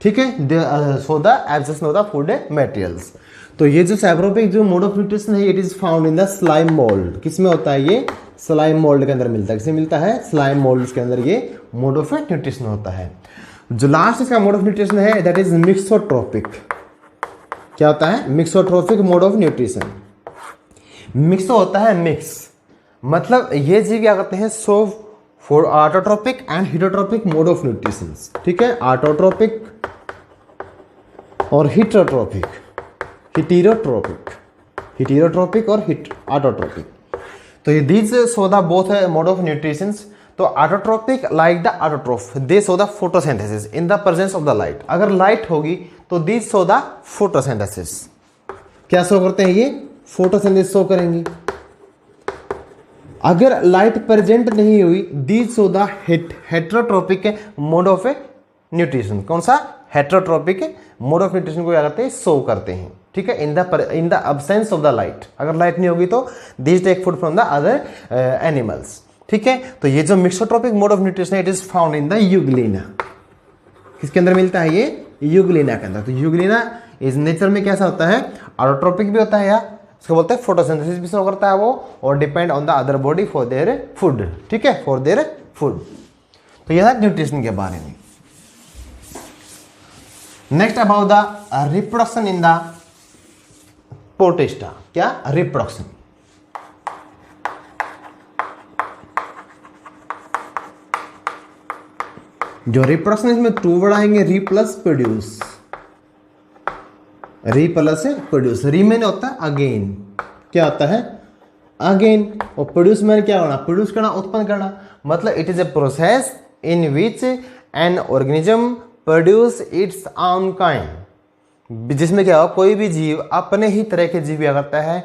ठीक है, so the absorption of the food materials. तो ये जो सैप्रोफिक जो मोड ऑफ न्यूट्रिशन है, it is found in the slime mould. किसमें होता है? ये स्लाइम मोल्ड के अंदर मिलता है। किसमें मिलता है? स्लाइम मोल्ड के अंदर ये मोड ऑफ न्यूट्रिशन होता है। जो लास्ट इसका मोड ऑफ न्यूट्रिशन है दैट इज मिक्सोट्रोपिक। क्या होता है? Mixotrophic mode of nutrition. Mixo होता है मिक्स, मतलब ये जीव क्या करते हैं? Show for autotrophic and heterotrophic mode of nutrition. ठीक है, ऑटोट्रोपिक और हेटेरोट्रोपिक, हेटेरोट्रोपिक, हेटेरोट्रोपिक और ऑटोट्रोपिक। तो ये these show the both mode of nutrition. तो autotrophic like the autotroph they show the photosynthesis in the presence of the light. अगर light होगी तो दीज सो द फोटोसिंथेसिस। क्या शो करते हैं? ये फोटोसिंथेसिस शो करेंगे। अगर लाइट प्रेजेंट नहीं हुई, these show the heterotrophic mode of nutrition. कौन सा? हेटेरोट्रोपिक मोड ऑफ न्यूट्रिशन को क्या करते हैं? शो करते हैं। ठीक है, in the absence of the light. अगर लाइट नहीं होगी तो these take food from the other animals. ठीक है, तो ये जो मिक्सोट्रोपिक मोड ऑफ न्यूट्रिशन है it is found in the Euglena. किसके अंदर मिलता है? ये यूग्लिना के अंदर। तो यूग्लिना इस नेचर में कैसा होता है? ऑटोट्रोपिक भी होता है, या इसको बोलते हैं फोटोसिंथेसिस भी शो करता है वो, और depend on the other body for their food. ठीक है, फॉर देयर फूड। तो यह था न्यूट्रिशन के बारे में। Next about the reproduction in the protista. क्या? रिप्रोडक्शन। जो रिप्रोडक्शन इसमें टू वर्ड आएंगे, री प्लस प्रोड्यूस। री प्लस प्रोड्यूस। री मैंने होता है अगेन। क्या होता है? अगेन। और प्रोड्यूस मैंने क्या करना? प्रोड्यूस करना, उत्पन्न करना। मतलब it is a process in which an organism produce its own kind. जिसमें क्या हो? कोई भी जीव अपने ही तरह के जीव क्या करता है?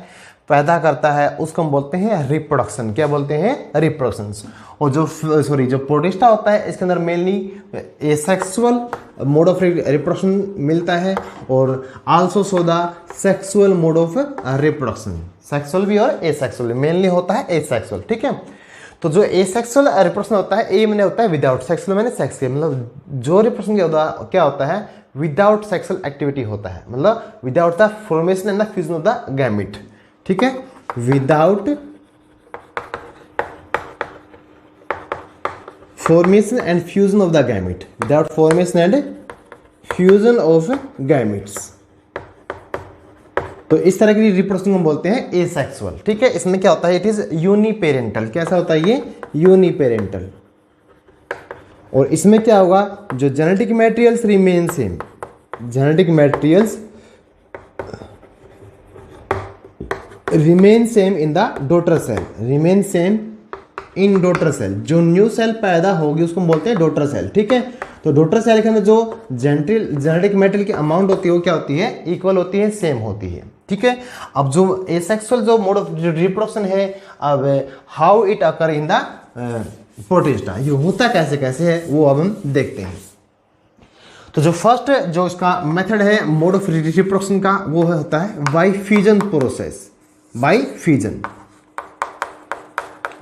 पैदा करता है। उसको हम बोलते हैं रिप्रोडक्शन। क्या बोलते हैं? रिप्रोडक्शन। और जो प्रोटिस्टा होता है इसके अंदर mainly asexual mode of reproduction मिलता है, और also so the sexual mode of reproduction. Sexual भी और एसेक्सुअल। मेनली होता है एसेक्सुअल। ठीक है, तो जो एसेक्सुअल रिप्रोडक्शन होता है, ए मैंने होता है विदाउट, सेक्सुअल मैंने सेक्स के, मतलब जो रिप्रोडक्शन क्या होता है? विदाउट सेक्सुअल एक्टिविटी होता है, मतलब without the formation and the fusion of the gamete. ठीक है, without formation and fusion of the gamete, without formation and fusion of gametes. तो इस तरह की रिप्रोडक्शन को बोलते हैं एसेक्सुअल। ठीक है, इसमें क्या होता है? It is uniparental. कैसा होता है ये? यूनिपेरेंटल। और इसमें क्या होगा? जो genetic materials remain same. Genetic materials remain same in the daughter cell. Remain same in daughter cell. जो न्यू सेल पैदा होगी उसको हम बोलते हैं डॉटर सेल। ठीक है, तो डॉटर सेल के अंदर जो जेनेटिक मटेरियल की अमाउंट होती है वो क्या होती है? इक्वल होती है, सेम होती है। ठीक है, अब जो एसेक्सुअल जो मोड ऑफ रिप्रोडक्शन है, अब how it occur in the protista, ये होता कैसे कैसे है वो अब हम देखते हैं। तो जो फर्स्ट जो इसका मेथड है मोड ऑफ रिप्रोडक्शन का, वो होता है bye fusion process. Bye fusion,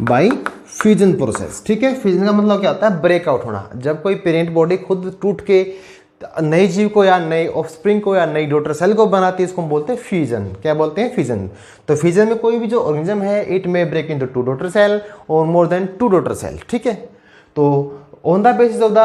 bye fusion process. ठीक है, फ्यूजन का मतलब क्या होता है? ब्रेकआउट होना। जब कोई पेरेंट बॉडी खुद टूट के नई जीव को या नई ऑफस्प्रिंग को या नई डॉटर सेल को बनाती है, इसको हम बोलते हैं फ्यूजन। क्या बोलते हैं? फ्यूजन। तो फ्यूजन में कोई भी जो ऑर्गेनिज्म है it may break into 2 daughter cell और मोर देन 2 डॉटर सेल। ठीक है, तो on the basis of the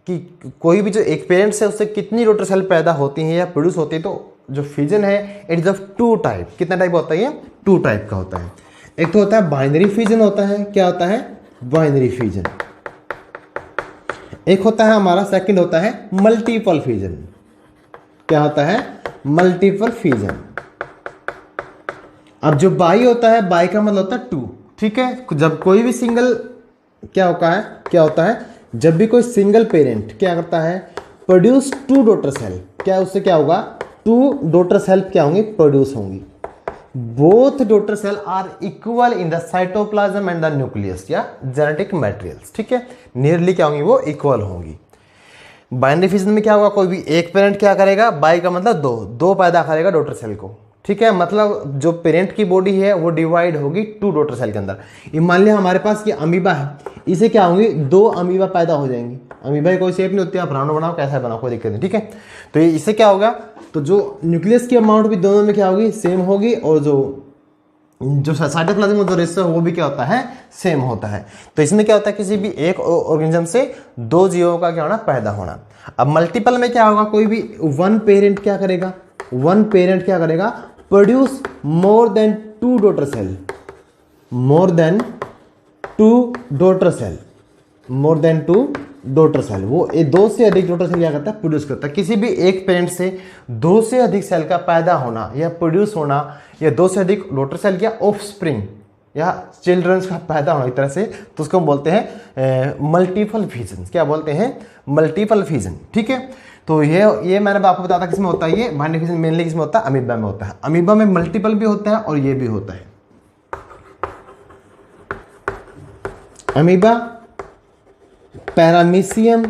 कि कोई भी जो एक पेरेंट से उससे कितनी डॉटर सेल पैदा होती हैं या प्रोड्यूस होती है, तो जो फ्यूजन है इट इज ऑफ 2 टाइप। कितना टाइप होता है? ये 2 टाइप का होता है। एक तो होता है बाइनरी फ्यूजन होता है। क्या होता है? Binary fusion. एक होता है हमारा सेकंड होता है मल्टीपल फ्यूजन। क्या होता है? Multiple fusion. अब जो बाई होता है, बाई का मतलब होता है 2। ठीक है, जब कोई भी सिंगल क्या होता है जब भी कोई सिंगल पेरेंट क्या करता है, प्रोड्यूस टू डॉटर सेल, क्या उससे क्या होगा, टू डॉटर सेल क्या होंगी, प्रोड्यूस होंगी। Both daughter cell are equal in the cytoplasm and the nucleus या जेनेटिक मैटेरियल्स, ठीक है, नियरली क्या होंगी, वो इक्वल होंगी। बाइनरी फिजन में क्या होगा, कोई भी एक पेरेंट क्या करेगा, बाई का मतलब दो पैदा करेगा डॉटर सेल को, ठीक है, मतलब जो पेरेंट की बॉडी है वो डिवाइड होगी टू डॉटर सेल के अंदर। ये मान लिया हमारे पास ये अमीबा है, इसे क्या होंगी, दो अमीबा पैदा हो जाएंगी। अमीबा की कोई शेप नहीं होती, आप राउंड बनाओ कैसा बनाओ कोई दिक्कत नहीं, ठीक है। तो ये इससे क्या होगा, तो जो न्यूक्लियस की अमाउंट भी दोनों में क्या होगी, सेम होगी, और जो साइटोप्लाज्म जो रेशो है वो भी क्या होता है, सेम होता है। तो इसमें क्या होता है, किसी भी एक ऑर्गेनिज्म से दो जीवों का क्या होना, पैदा होना। अब मल्टीपल में क्या होगा, कोई भी वन पेरेंट क्या करेगा, produce more than two daughter cell, वो दो से अधिक डॉटर सेल क्या करता है, प्रोड्यूस करता है। किसी भी एक पेरेंट से दो से अधिक सेल का पैदा होना या प्रोड्यूस होना, या दो से अधिक डॉटर सेल या ऑफस्प्रिंग या चिल्ड्रंस का पैदा होना एक तरह से, तो उसको हम बोलते हैं मल्टीपल फिजन। क्या बोलते हैं, मल्टीपल फिजन, ठीक है। तो ये मैंने आपको बताया था किसमें होता है, ये बाइनरी फिजन मेनली किसमें होता है, अमीबा में होता है। अमीबा में मल्टीपल भी होता है और ये भी होता है। अमीबा, पैरामीशियम,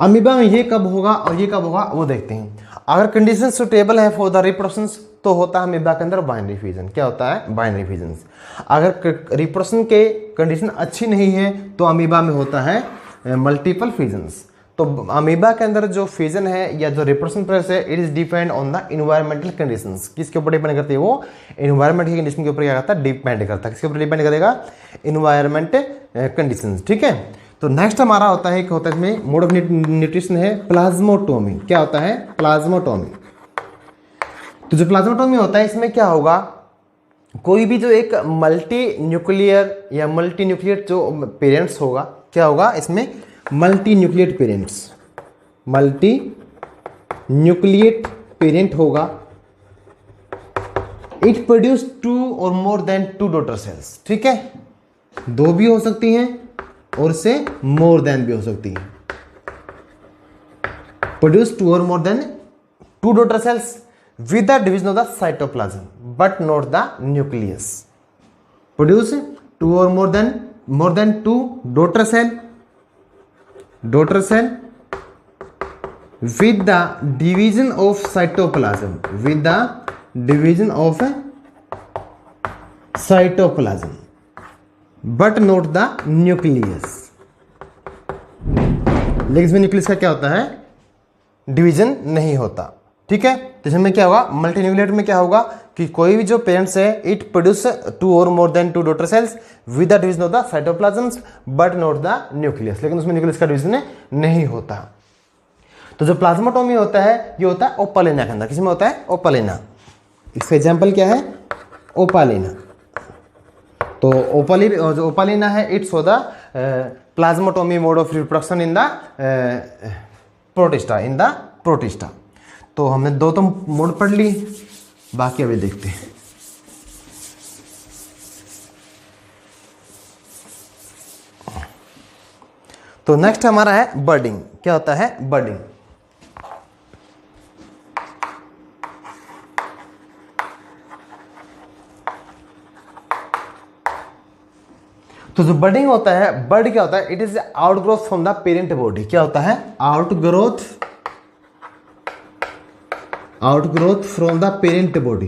अमीबा में ये कब होगा और ये कब होगा वो देखते हैं। अगर कंडीशन सुटेबल है फॉर द रिप्रोडक्शन तो होता है अमीबा के अंदर बाइनरी फिजन। क्या होता है, बाइनरी फिजन। अगर रिप्रोडक्शन के कंडीशन अच्छी नहीं है तो अमीबा में होता है मल्टीपल फिजन्स। तो अमीबा के अंदर जो फिजन है या जो रिप्रोडक्शन प्रोसेस है, it is depend on the environmental conditions. किसके ऊपर डिपेंड करती है, वो इन्वायरमेंट की कंडीशन के ऊपर क्या करता है, डिपेंड करता है। किसके ऊपर डिपेंड करेगा, इन्वायरमेंट कंडीशंस, ठीक है। तो नेक्स्ट हमारा होता है, होता है इसमें मोड ऑफ न्यूट्रिशन है प्लाज्मोटोमी। क्या होता है, प्लाज्मोटोमी। तो जो प्लाज्मोटोमी होता है इसमें क्या होगा, कोई भी जो एक मल्टी न्यूक्लियर या मल्टी न्यूक्लियर जो पेरेंट्स होगा, क्या होगा इसमें, मल्टी न्यूक्लिएट पेरेंट होगा। इट प्रोड्यूस टू और more than two daughter cells, ठीक है, दो भी हो सकती हैं और से मोर देन भी हो सकती है। प्रोड्यूस टू और more than two daughter cells with the division of the cytoplasm but not the nucleus. Produce two or more than two daughter cell with the division of cytoplasm, but not the nucleus. लेकिन इसमें nucleus का क्या होता है, division नहीं होता, ठीक है। तो इसमें क्या होगा, मल्टी न्यूक्लिएट में क्या होगा कि कोई भी जो पेरेंट्स है, इट प्रोड्यूस टू और more than two daughter cells with the division of the cytoplasm but not the nucleus, लेकिन उसमें न्यूक्लियस का डिवीजन नहीं होता। तो जो प्लाज्मोटोमी होता है ये होता है ओपालिना के अंदर। किसमें होता है, ओपालिना। इसका एग्जाम्पल क्या है, ओपालिना। तो जो ओपालिना है, it's for the plasmotomy mode of reproduction in the Protista. तो हमने दो तो मोड पढ़ ली, बाकी अभी देखते हैं। तो नेक्स्ट हमारा है बर्डिंग। क्या होता है, बर्डिंग। तो जो बर्डिंग होता है, बर्ड क्या होता है, it is outgrowth from the parent body. क्या होता है, outgrowth from the parent body,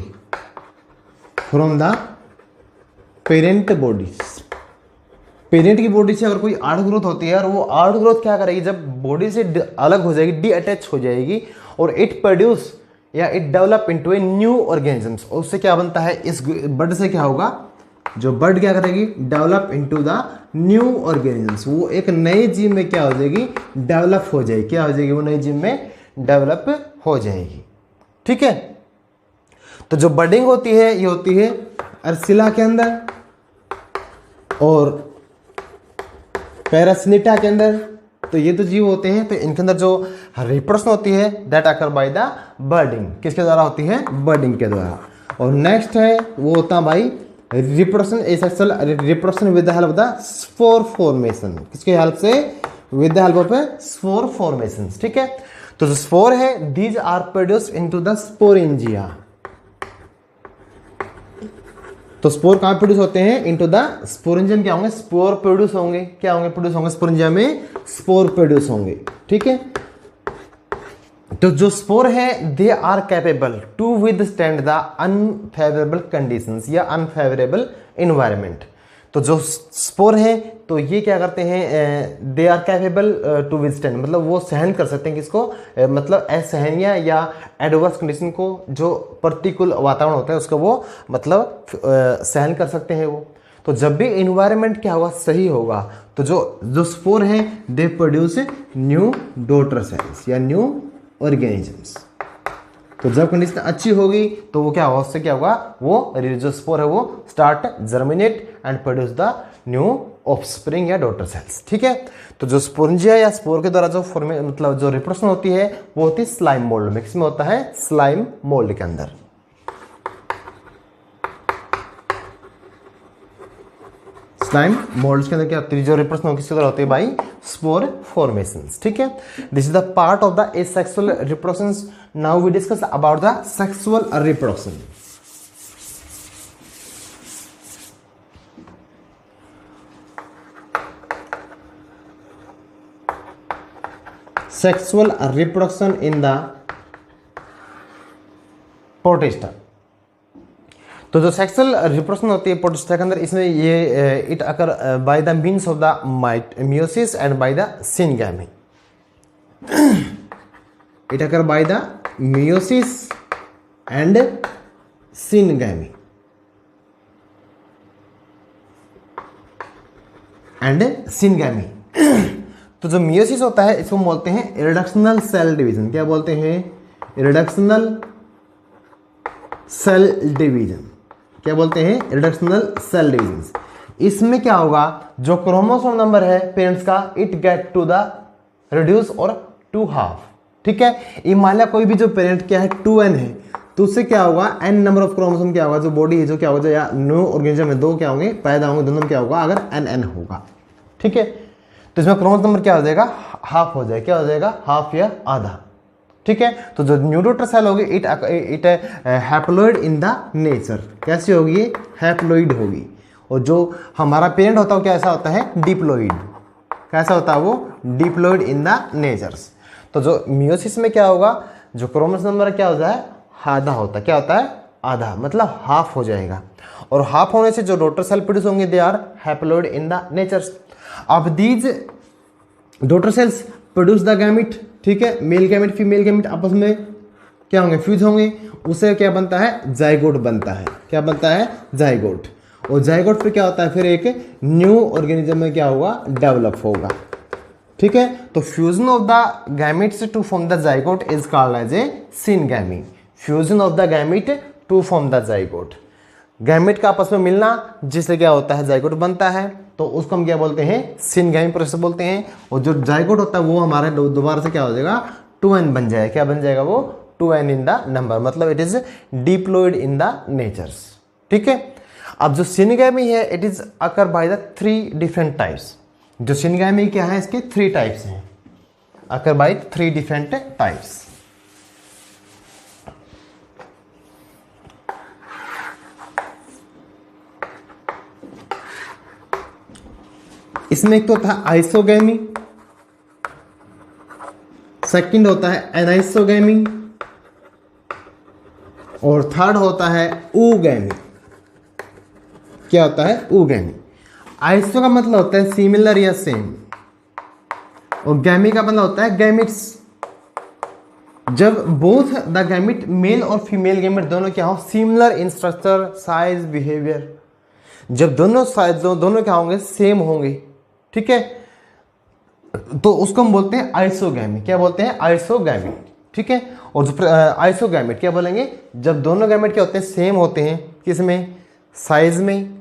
parent की बॉडी से अगर कोई आउटग्रोथ होती है और वो आउटग्रोथ क्या करेगी, जब बॉडी से अलग हो जाएगी, डीअटैच हो जाएगी, और इट प्रोड्यूस या it develop into a new organisms. और उससे क्या बनता है, इस बर्ड से क्या होगा, जो बर्ड क्या करेगी, develop into the new organisms. वो एक नए जीव में क्या हो जाएगी, डेवलप हो जाएगी। क्या हो जाएगी, वो नए जीव में डेवलप हो जाएगी, ठीक है। तो जो बर्डिंग होती है ये होती है अर्सिला के अंदर और पैरासिनेटा के अंदर। तो ये तो जीव होते हैं, तो इनके अंदर जो रिप्रोडक्शन होती है दैट अकर बाय द बर्डिंग। किसके द्वारा होती है, बर्डिंग के द्वारा। और नेक्स्ट है वो होता है भाई reproduction asexual reproduction with the help of the spore formation, किसके हेल्प से? With the help of spore formation, ठीक है। तो जो स्पोर है these are produced into the sporangia. तो स्पोर कहां प्रोड्यूस होते हैं? इनटू द स्पोरेंजियम क्या होंगे? स्पोर प्रोड्यूस होंगे, क्या होंगे? प्रोड्यूस होंगे स्पोरेंजिया में, स्पोर प्रोड्यूस होंगे, ठीक है। तो जो स्पोर है they are capable to withstand the unfavourable conditions या अनफेवरेबल इन्वायरमेंट। तो जो स्पोर है तो ये क्या करते हैं? They are capable to withstand, मतलब वो सहन कर सकते हैं किसको? मतलब असहनीय या एडवर्स कंडीशन को, जो प्रतिकूल वातावरण होता है उसको वो मतलब सहन कर सकते हैं वो। तो जब भी इन्वायरमेंट क्या होगा? सही होगा, तो जो स्पोर है they produce new daughter cells या न्यू ऑर्गेनिजम्स। तो जब कंडीशन अच्छी होगी तो वो क्या होगा? उससे क्या होगा? वो जो स्पोर है वो start germinate and produce the new offspring या डॉटर सेल्स, ठीक है। तो जो स्पोरेंजिया या स्पोर के द्वारा जो मतलब जो रिप्रोडक्शन होती है वो होती है स्लाइम मोल्ड में। किसमें होता है? स्लाइम मोल्ड के अंदर। स्लाइम मोल्ड्स के अंदर क्या होती है? जो रिप्रोडक्शन किसके द्वारा होती है भाई? स्पोर फॉर्मेशंस, ठीक है। This is the part of the asexual reproductions. Now we discuss about the sexual reproduction. Sexual reproduction in the Protista. तो जो सेक्सुअल रिप्रोडक्शन होती है प्रोटिस्टा के अंदर, इसमें ये it occur by the means of the meiosis and by the syngamy. It occur by the meiosis and syngamy तो जो मियोसिस होता है इसको बोलते हैं इरेडक्शनल सेल डिवीजन। क्या बोलते हैं? Reductional cell division. क्या बोलते हैं? Reductional cell division. इसमें क्या होगा? जो क्रोमोसोम नंबर है पेरेंट्स का, it get to the reduce और टू हाफ, ठीक है। ये मान लिया कोई भी जो पेरेंट क्या है 2n है, तो उससे क्या होगा? n नंबर ऑफ क्रोमोसोम क्या होगा? जो बॉडी है जो क्या होगा? या न्यू ऑर्गेनिज्म में 2 क्या होंगे? पैदा होंगे, दोनों में क्या होगा? अगर n होगा, ठीक है। तो इसमें क्रोमोसोम नंबर क्या हो जाएगा? हाफ हो जाएगा। क्या हो जाएगा? हाफ या आधा, ठीक है। तो जो न्यू डॉटर सेल होगी it haploid in the nature. कैसी होगी? हैप्लॉइड होगी। और जो हमारा पेरेंट होता है वो कैसा होता है? डिप्लॉइड। कैसा होता है वो? Diploid in the natures. तो जो मियोसिस में क्या होगा? जो क्रोमोसोम नंबर क्या होता है? आधा होता है। क्या होता है? आधा, मतलब हाफ हो जाएगा। और हाफ होने से जो डॉटर सेल प्रोड्यूस होंगे they are haploid in the natures. अब these daughter cells produce the gamete, ठीक है। मेल गैमिट फीमेल गैमिट आपस में क्या होंगे? फ्यूज होंगे। उससे क्या बनता है? जाइगोट बनता है। क्या बनता है? जाइगोट। और जाइगोट फिर क्या होता है? फिर एक न्यू ऑर्गेनिज्म में क्या होगा? डेवलप होगा, ठीक है। तो fusion of the gametes to form the zygote is called as a syngamy. Fusion of the gamete to form the zygote. Gamete का आपस में मिलना जिससे क्या होता है? जाइगोट बनता है। तो उसको हम क्या बोलते हैं? सिनगैमी प्रोसेस बोलते हैं। और जो जाइगोट होता है वो हमारे दोबारा से क्या हो जाएगा? 2n बन जाएगा। क्या बन जाएगा वो? 2n इन द नंबर, मतलब it is diploid in the natures, ठीक है। अब जो सिनगैमी है it is occur by the 3 different types. जो सिनगैमी क्या है? इसके 3 टाइप्स हैं, अकर बाय 3 डिफरेंट टाइप्स। इसमें एक तो था आइसोगैमी, सेकंड होता है एनाइसोगैमी और थर्ड होता है ऊगैमी। क्या होता है? ऊगैमी। आइसो का मतलब होता है सिमिलर या सेम, और गैमी का मतलब होता है गैमिट्स। जब बोथ द गैमिट मेल और फीमेल गैमिट दोनों क्या हो? Similar in structure, size, behaviour. जब दोनों साइज दोनों क्या होंगे? सेम होंगे, ठीक है। तो उसको हम बोलते हैं आइसोगैमी। क्या बोलते हैं? आइसोगैमी, ठीक है। और जो आइसोगैमिट क्या बोलेंगे? जब दोनों गैमिट क्या होते हैं? सेम होते हैं। किसमें? साइज में,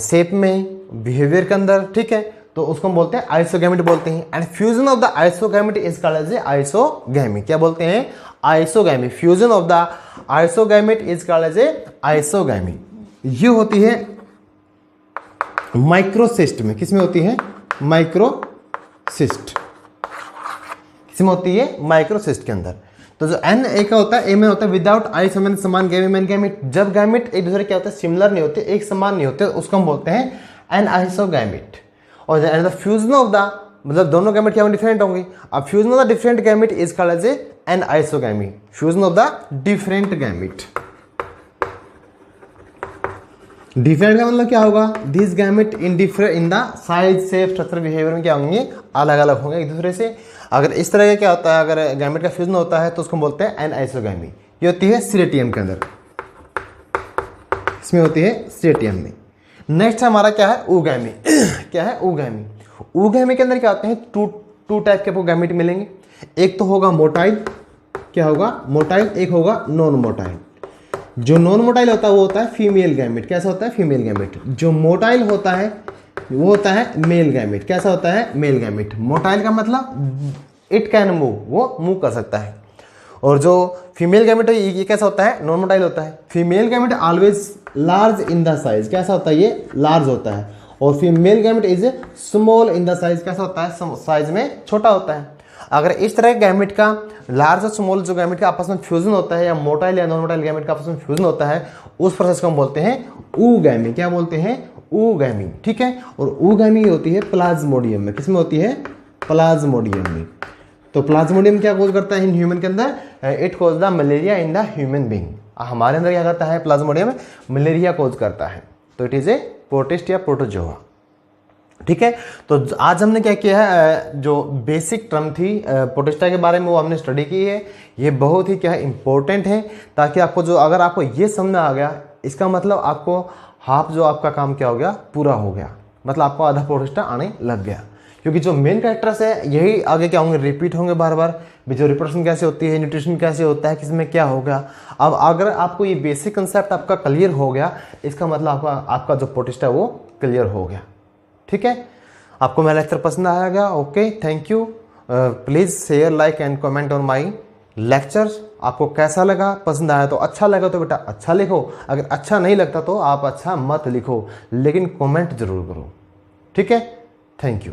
शेप में, बिहेवियर के अंदर, ठीक है। तो उसको हम बोलते हैं आइसोगैमिट बोलते हैं। And fusion of the isogamete is called as isogamy. क्या बोलते हैं? Isogamy. Fusion of the isogamete is called as isogamy. ये होती है माइक्रोसिस्ट में। किस में होती है? माइक्रोसिस्ट। किसमें होती है? माइक्रोसिस्ट के अंदर। तो जो एन ए का होता है, ए में होता है विदाउट आइसोमेर समान गैमेट। जब गैमेट एक दूसरे क्या होता है? सिमिलर नहीं होते, एक समान नहीं होते, उसको हम बोलते हैं एन आइसोगैमेट। और द फ्यूजन ऑफ द, मतलब दोनों गैमेट क्या डिफरेंट होंगे। अब fusion of the different gamete is called as an isogamy. Fusion of the different gamete. Different का मतलब क्या होगा? This gamete in different in the size, shape, structure, behaviour में क्या होंगे? अलग अलग होंगे एक दूसरे से। अगर इस तरह का क्या होता है, अगर गैमेट का फ्यूजन होता है तो उसको बोलते हैं एन आइसोगैमी। ये होती है सीरेटियम के अंदर, इसमें होती है सीरेटियम में। नेक्स्ट हमारा क्या है? oogamy। क्या है? oogamy। oogamy के अंदर क्या होते हैं? टू टाइप के आपको गैमेट मिलेंगे। एक तो होगा मोटाइल, क्या होगा? मोटाइल। एक होगा नॉन मोटाइल। जो नॉन मोटाइल होता है वो होता है फीमेल गैमेट। कैसा होता है? Female gamete. जो मोटाइल होता है वो होता है मेल गैमेट। कैसा होता है? Male gamete. मोटाइल का मतलब इट कैन मूव, वो मूव कर सकता है। और जो फीमेल गैमेट है ये कैसा होता है? नॉन मोटाइल होता है। Female gamete always large in the size. कैसा होता है? ये लार्ज होता है। और female gamete is small in the size. कैसा होता है? साइज में छोटा होता है। अगर इस तरह के गैमेट का लार्ज और स्मॉल जो गैमेट का आपस में फ्यूजन होता है, या मोटाइल या नॉन मोटाइल गैमेट का आपस में फ्यूजन होता है, उस प्रोसेस को हम बोलते हैं oogamy। क्या बोलते हैं? oogamy। ठीक है। और oogamy होती है प्लाज्मोडियम में। किसमें होती है? प्लाज्मोडियम में। तो प्लाज्मोडियम क्या कोज करता है इन ह्यूमन के अंदर? It causes the malaria in the human being. हमारे अंदर क्या करता है? प्लाज्मोडियम मलेरिया कोज करता है। तो इट इज ए प्रोटिस्ट या प्रोटोजोआ। ठीक है। तो आज हमने क्या किया है, जो बेसिक टर्म थी प्रोटिस्टा के बारे में वो हमने स्टडी की है। ये बहुत ही क्या है? इंपॉर्टेंट है, ताकि आपको जो, अगर आपको ये समझ में आ गया, इसका मतलब आपको हाफ जो आपका काम क्या हो गया? पूरा हो गया। मतलब आपको आधा प्रोटिस्टा आने लग गया। क्योंकि जो मेन कैरेक्टर्स है यही आगे क्या होंगे? रिपीट होंगे बार बार। जो रिप्रोडक्शन कैसे होती है, न्यूट्रिशन कैसे होता है, किसमें क्या होगा। अब अगर आपको ये बेसिक कंसेप्ट आपका क्लियर हो गया, इसका मतलब आपका जो प्रोटिस्टा है वो क्लियर हो गया। ठीक है। आपको मेरा लेक्चर पसंद आएगा? Okay, thank you. Please share, like and comment on my lectures. आपको कैसा लगा? पसंद आया तो अच्छा लगा तो बेटा अच्छा लिखो, अगर अच्छा नहीं लगता तो आप अच्छा मत लिखो, लेकिन कमेंट जरूर करो। ठीक है। Thank you.